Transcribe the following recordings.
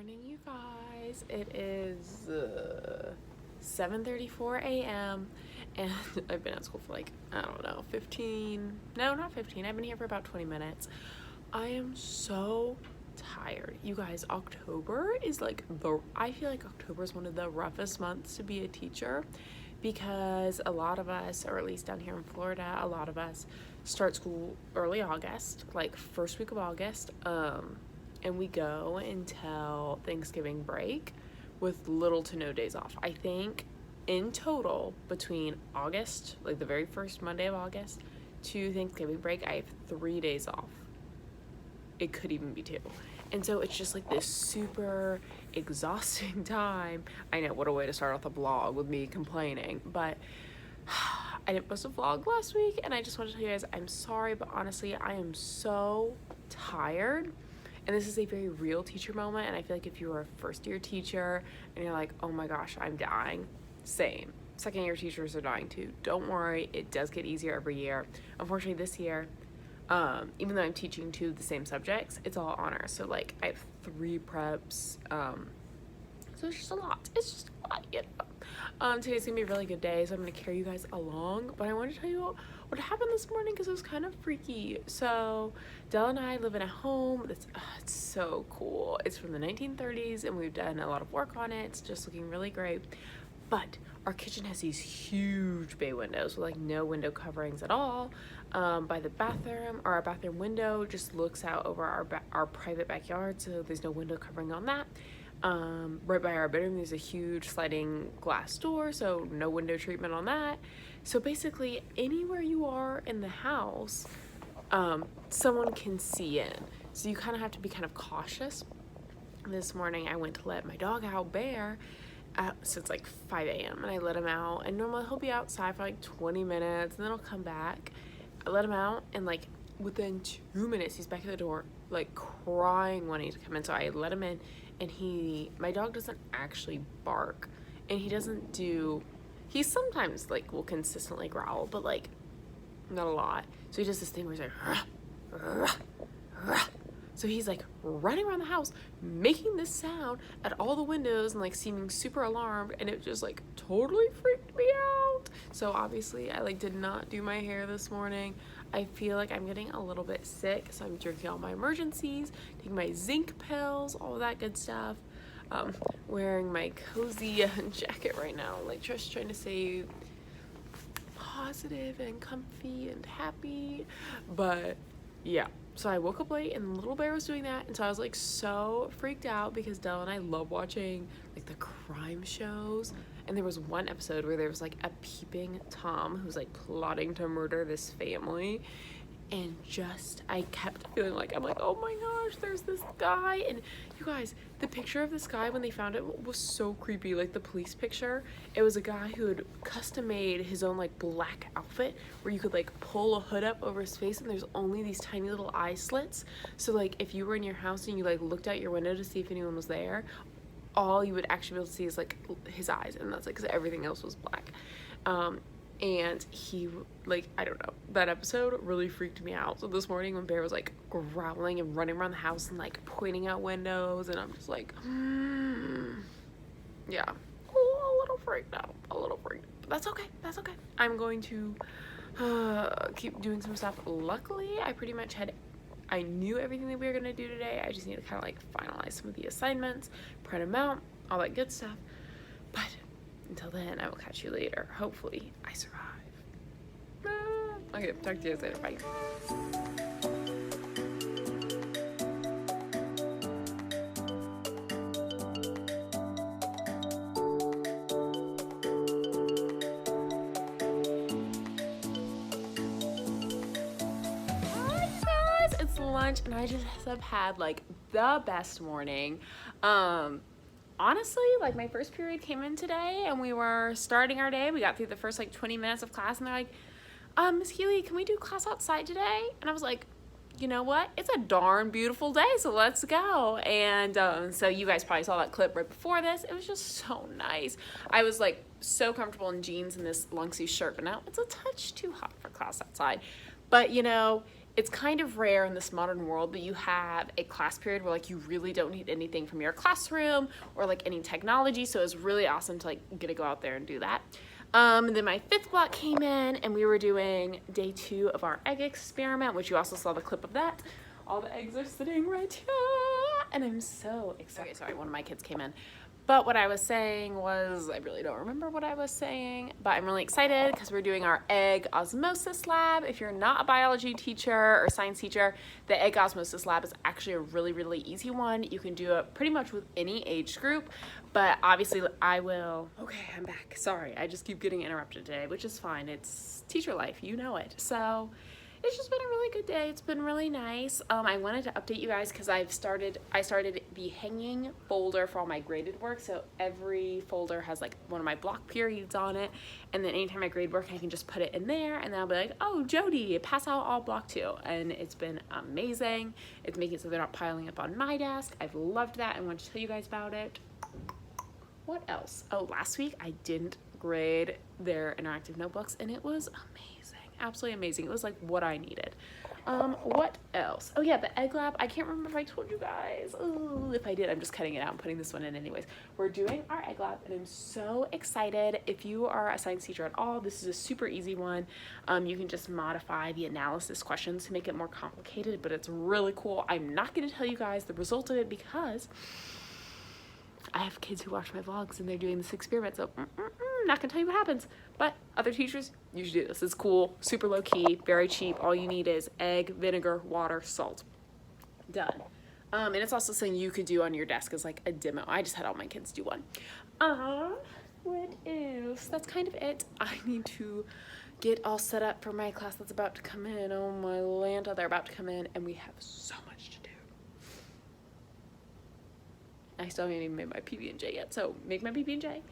morning, you guys. It is 7:34 a.m. and I've been at school for I don't know, 15. No, not 15. I've been here for about 20 minutes. I am so tired. You guys, October is I feel like October is one of the roughest months to be a teacher because a lot of us, or at least down here in Florida, a lot of us start school early August, like first week of August. And we go until Thanksgiving break with little to no days off. I think in total between August, like the very first Monday of August, to Thanksgiving break, I have 3 days off. It could even be 2. And so it's just this super exhausting time. I know, what a way to start off a vlog with me complaining, but I didn't post a vlog last week, and I just want to tell you guys I'm sorry, but honestly, I am so tired. And this is a very real teacher moment, and I feel like if you are a first-year teacher and you're like, oh my gosh, I'm dying, same. Second-year teachers are dying too. Don't worry, it does get easier every year. Unfortunately, this year, even though I'm teaching 2 of the same subjects, it's all honors. So I have 3 preps, so it's just a lot. It's just a lot, you know. Today's gonna be a really good day, so I'm gonna carry you guys along. But I wanted to tell you what happened this morning because it was kind of freaky. So Dell and I live in a home that's it's so cool. It's from the 1930s, and we've done a lot of work on it. It's just looking really great. But our kitchen has these huge bay windows with no window coverings at all. By the bathroom, or our bathroom window just looks out over our private backyard, so there's no window covering on that. Right by our bedroom, there's a huge sliding glass door, so no window treatment on that. So basically, anywhere you are in the house, someone can see in. So you kind of have to be kind of cautious. This morning, I went to let my dog out, Bear, so it's 5 a.m. and I let him out. And normally he'll be outside for 20 minutes, and then he'll come back. I let him out, and within 2 minutes, he's back at the door, crying, wanting to come in. So I let him in, and my dog doesn't actually bark, and he sometimes will consistently growl, but not a lot. So he does this thing where he's rah, rah. So he's running around the house, making this sound at all the windows and seeming super alarmed, and it just totally freaked me out. So obviously I did not do my hair this morning. I feel I'm getting a little bit sick, so I'm drinking all my emergencies, taking my zinc pills, all that good stuff. Wearing my cozy jacket right now, just trying to stay positive and comfy and happy. But yeah, so I woke up late and Little Bear was doing that, and so I was so freaked out because Dell and I love watching the crime shows. And there was one episode where there was a peeping Tom who's plotting to murder this family, and I kept feeling I'm oh my gosh, there's this guy. And you guys, the picture of this guy when they found it was so creepy. The police picture, it was a guy who had custom made his own black outfit where you could pull a hood up over his face, and there's only these tiny little eye slits. So if you were in your house and you looked out your window to see if anyone was there, all you would actually be able to see is his eyes, and that's because everything else was black. And he I don't know, that episode really freaked me out. So this morning when Bear was growling and running around the house and pointing out windows, and I'm just yeah, a little freaked out, but that's okay. I'm going to keep doing some stuff. Luckily, I knew everything that we were going to do today. I just need to kind of finalize some of the assignments, print them out, all that good stuff. But until then, I will catch you later. Hopefully, I survive. Okay, talk to you guys later. Bye. It's lunch, and I just have had the best morning. Honestly, my first period came in today, and we were starting our day. We got through the first 20 minutes of class, and they're Miss Keeley, can we do class outside today? And I was you know what? It's a darn beautiful day, so let's go. And so you guys probably saw that clip right before this. It was just so nice. I was so comfortable in jeans and this long sleeve shirt, but now it's a touch too hot for class outside. But it's kind of rare in this modern world that you have a class period where like you really don't need anything from your classroom or like any technology. So it was really awesome to like get to go out there and do that. And then my 5th block came in and we were doing day 2 of our egg experiment, which you also saw the clip of that. All the eggs are sitting right here and I'm so excited. Okay, sorry, one of my kids came in. But what I was saying was, I really don't remember what I was saying, but I'm really excited because we're doing our egg osmosis lab. If you're not a biology teacher or science teacher, the egg osmosis lab is actually a really, really easy one. You can do it pretty much with any age group, but obviously I will. Okay, I'm back. Sorry, I just keep getting interrupted today, which is fine. It's teacher life, you know it. So it's just been a really good day. It's been really nice. I wanted to update you guys because I started the hanging folder for all my graded work. So every folder has like one of my block periods on it. And then anytime I grade work, I can just put it in there and then I'll be like, oh, Jody, pass out all block 2. And it's been amazing. It's making it so they're not piling up on my desk. I've loved that. I want to tell you guys about it. What else? Oh, last week I didn't grade their interactive notebooks and it was amazing. Absolutely amazing. It was like what I needed. What else? Oh yeah, the egg lab. I can't remember if I told you guys. Ooh, if I did, I'm just cutting it out and putting this one in anyways. We're doing our egg lab and I'm so excited. If you are a science teacher at all, this is a super easy one. You can just modify the analysis questions to make it more complicated, but it's really cool. I'm not going to tell you guys the result of it because I have kids who watch my vlogs and they're doing this experiment, so not gonna tell you what happens. But other teachers, you should do this. It's cool, super low key, very cheap. All you need is egg, vinegar, water, salt. Done. And it's also something you could do on your desk as like a demo. I just had all my kids do one. What else? That's kind of it. I need to get all set up for my class that's about to come in. Oh my Lanta, they're about to come in and we have so much to do. I still haven't even made my PB&J yet, so make my PB&J,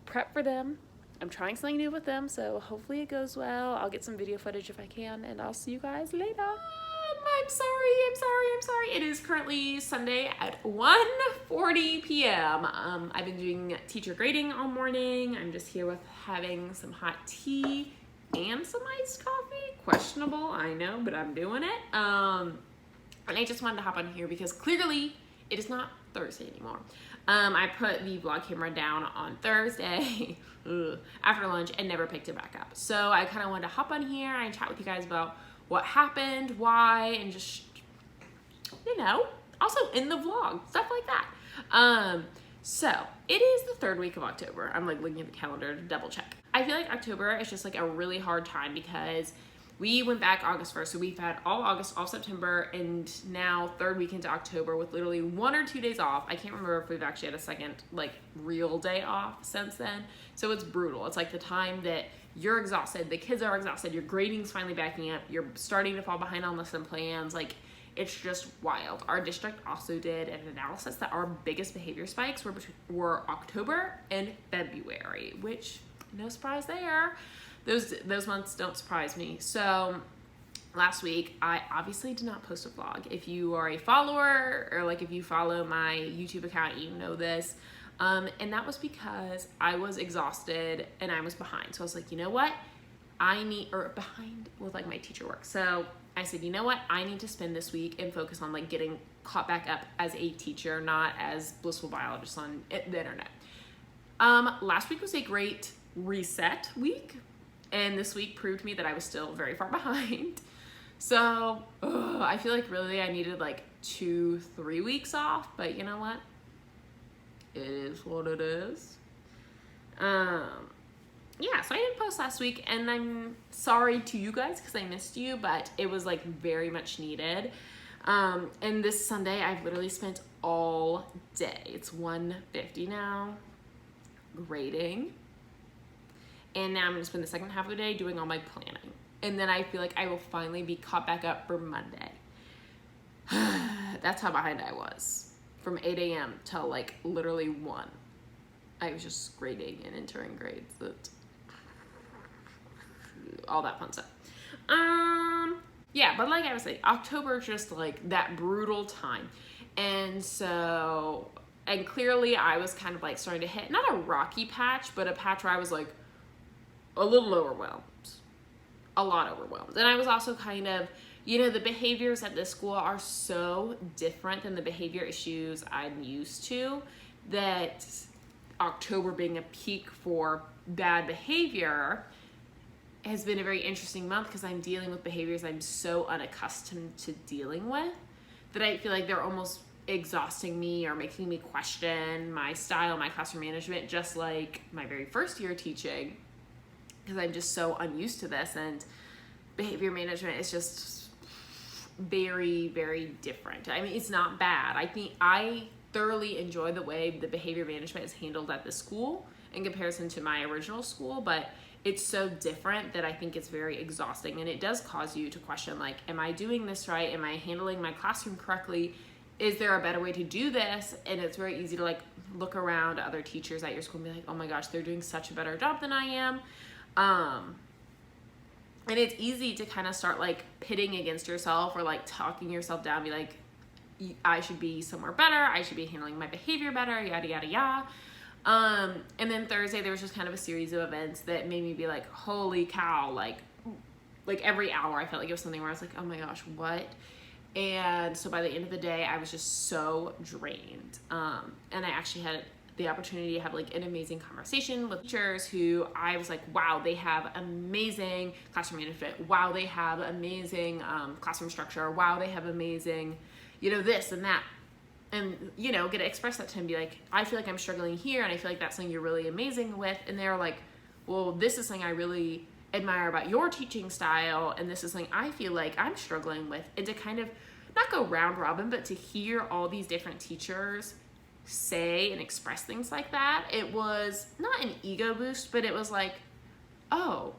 prep for them. I'm trying something new with them, so hopefully it goes well. I'll get some video footage if I can, and I'll see you guys later. I'm sorry. It is currently Sunday at 1:40 p.m. I've been doing teacher grading all morning. I'm just here with having some hot tea and some iced coffee. Questionable, I know, but I'm doing it. And I just wanted to hop on here because clearly it is not Thursday anymore. I put the vlog camera down on Thursday after lunch and never picked it back up. So I kind of wanted to hop on here and chat with you guys about what happened, why, and just, you know, also in the vlog, stuff like that. So it is the 3rd week of October. I'm like looking at the calendar to double check. I feel like October is just like a really hard time because we went back August 1st, so we've had all August, all September, and now 3rd week into October with literally 1 or 2 days off. I can't remember if we've actually had a second, like, real day off since then. So it's brutal. It's like the time that you're exhausted, the kids are exhausted, your grading's finally backing up, you're starting to fall behind on lesson plans, like, it's just wild. Our district also did an analysis that our biggest behavior spikes were October and February, which, no surprise there. Those months don't surprise me. So last week, I obviously did not post a vlog. If you are a follower or like if you follow my YouTube account, you know this. And that was because I was exhausted and I was behind. So I was like, you know what? Behind with like my teacher work. So I said, you know what? I need to spend this week and focus on like getting caught back up as a teacher, not as blissful biologist on the internet. Last week was a great reset week. And this week proved to me that I was still very far behind. So I feel like really I needed like 2-3 weeks off, but you know what? It is what it is. Yeah, so I didn't post last week and I'm sorry to you guys because I missed you, but it was like very much needed. And this Sunday I've literally spent all day. It's 1:50 now, grading. And now I'm gonna spend the second half of the day doing all my planning. And then I feel like I will finally be caught back up for Monday. That's how behind I was. From 8 a.m. till like literally 1. I was just grading and entering grades. All that fun stuff. Yeah, but like I was saying, October is just like that brutal time. And so, and clearly I was kind of like starting to hit, not a rocky patch, but a patch where I was like, a little overwhelmed, a lot overwhelmed. And I was also kind of You know, the behaviors at this school are so different than the behavior issues I'm used to, that October being a peak for bad behavior has been a very interesting month, because I'm dealing with behaviors I'm so unaccustomed to dealing with that I feel like they're almost exhausting me or making me question my style, my classroom management, just like my very first year teaching, because I'm just so unused to this, and behavior management is just very, very different. I mean, it's not bad. I think I thoroughly enjoy the way the behavior management is handled at the school in comparison to my original school, but it's so different that I think it's very exhausting, and it does cause you to question, like, am I doing this right? Am I handling my classroom correctly? Is there a better way to do this? And it's very easy to like look around at other teachers at your school and be like, oh my gosh, they're doing such a better job than I am. And it's easy to kind of start like pitting against yourself, or like talking yourself down, be like, I should be somewhere better, I should be handling my behavior better, yada yada yada. And then Thursday there was just kind of a series of events that made me be like, holy cow, like every hour I felt like it was something where I was like, oh my gosh, what? And so by the end of the day I was just so drained. And I actually had the opportunity to have like an amazing conversation with teachers who I was like, wow, they have amazing classroom management. Wow, they have amazing classroom structure. Wow, they have amazing, you know, this and that. And, you know, get to express that to him, be like, I feel like I'm struggling here, and I feel like that's something you're really amazing with. And they're like, well, this is something I really admire about your teaching style, and this is something I feel like I'm struggling with. And to kind of not go round robin, but to hear all these different teachers say and express things like that, it was not an ego boost, but it was like, oh,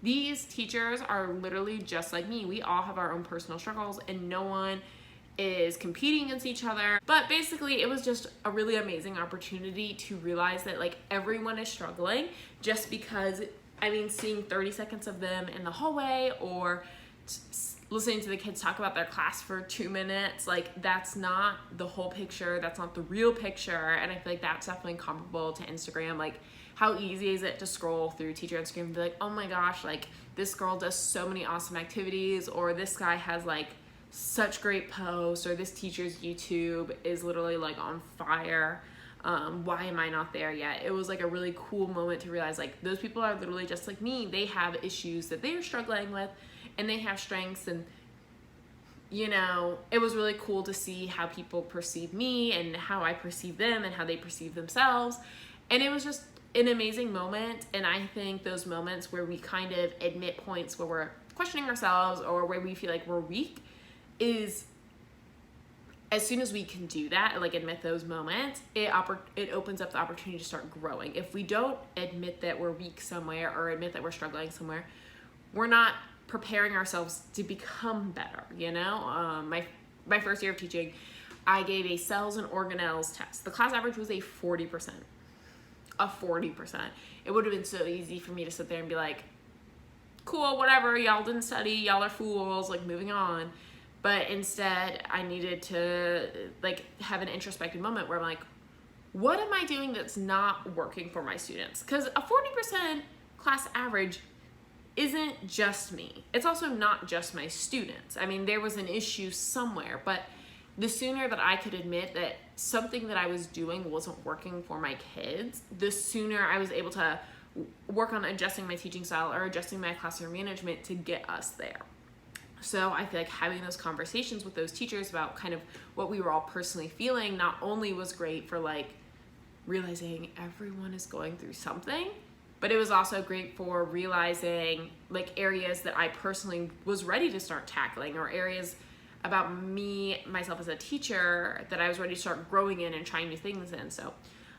these teachers are literally just like me. We all have our own personal struggles, and no one is competing against each other. But basically it was just a really amazing opportunity to realize that like everyone is struggling. Just because, I mean, seeing 30 seconds of them in the hallway, or listening to the kids talk about their class for 2 minutes, like that's not the whole picture, that's not the real picture. And I feel like that's definitely comparable to Instagram. Like, how easy is it to scroll through teacher Instagram and be like, oh my gosh, like this girl does so many awesome activities, or this guy has like such great posts, or this teacher's YouTube is literally like on fire. Why am I not there yet? It was like a really cool moment to realize like those people are literally just like me. They have issues that they're struggling with, and they have strengths. And you know, it was really cool to see how people perceive me and how I perceive them and how they perceive themselves. And it was just an amazing moment. And I think those moments where we kind of admit points where we're questioning ourselves, or where we feel like we're weak, is as soon as we can do that, like admit those moments, it opens up the opportunity to start growing. If we don't admit that we're weak somewhere, or admit that we're struggling somewhere, we're not preparing ourselves to become better, you know? My first year of teaching, I gave a cells and organelles test. The class average was a 40%. A 40%. It would have been so easy for me to sit there and be like, cool, whatever, y'all didn't study, y'all are fools, like moving on. But instead, I needed to like have an introspective moment where I'm like, what am I doing that's not working for my students? Because a 40% class average isn't just me. It's also not just my students. I mean, there was an issue somewhere, but the sooner that I could admit that something that I was doing wasn't working for my kids, the sooner I was able to work on adjusting my teaching style or adjusting my classroom management to get us there. So I feel like having those conversations with those teachers about kind of what we were all personally feeling not only was great for like realizing everyone is going through something, but it was also great for realizing like areas that I personally was ready to start tackling, or areas about myself as a teacher that I was ready to start growing in and trying new things in. So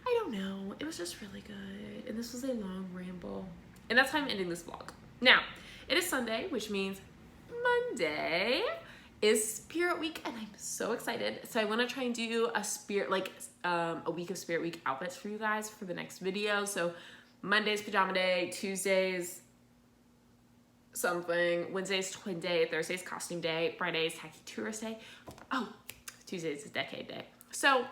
I don't know, it was just really good. And this was a long ramble. And that's how I'm ending this vlog. Now, it is Sunday, which means Monday is Spirit Week, and I'm so excited. So I want to try and do a week of Spirit Week outfits for you guys for the next video. So Monday's pajama day, Tuesday's something, Wednesday's twin day, Thursday's costume day, Friday's tacky tourist day. Oh, Tuesday's a decade day. So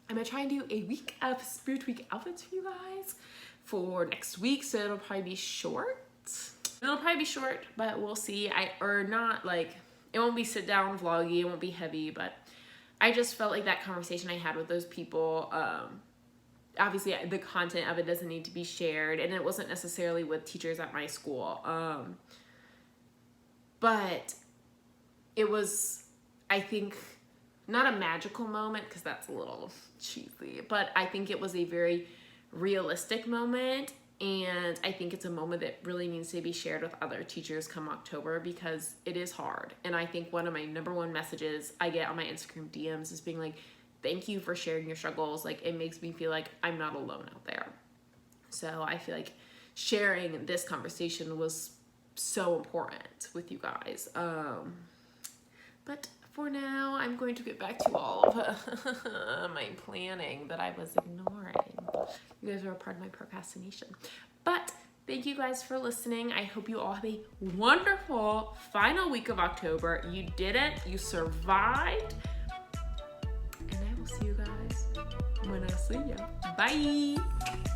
I'm gonna try and do a week of Spirit Week outfits for you guys for next week. So it'll probably be short. But we'll see. it won't be sit down vloggy, it won't be heavy, but I just felt like that conversation I had with those people, obviously the content of it doesn't need to be shared, and it wasn't necessarily with teachers at my school, but it was, I think, not a magical moment, because that's a little cheesy, but I think it was a very realistic moment, and I think it's a moment that really needs to be shared with other teachers come October, because it is hard. And I think one of my number one messages I get on my Instagram DMs is being like, thank you for sharing your struggles. Like, it makes me feel like I'm not alone out there. So I feel like sharing this conversation was so important with you guys. But for now, I'm going to get back to all of my planning that I was ignoring. You guys are a part of my procrastination. But thank you guys for listening. I hope you all have a wonderful final week of October. You did it. You survived. And I will see you guys when I see you. Bye.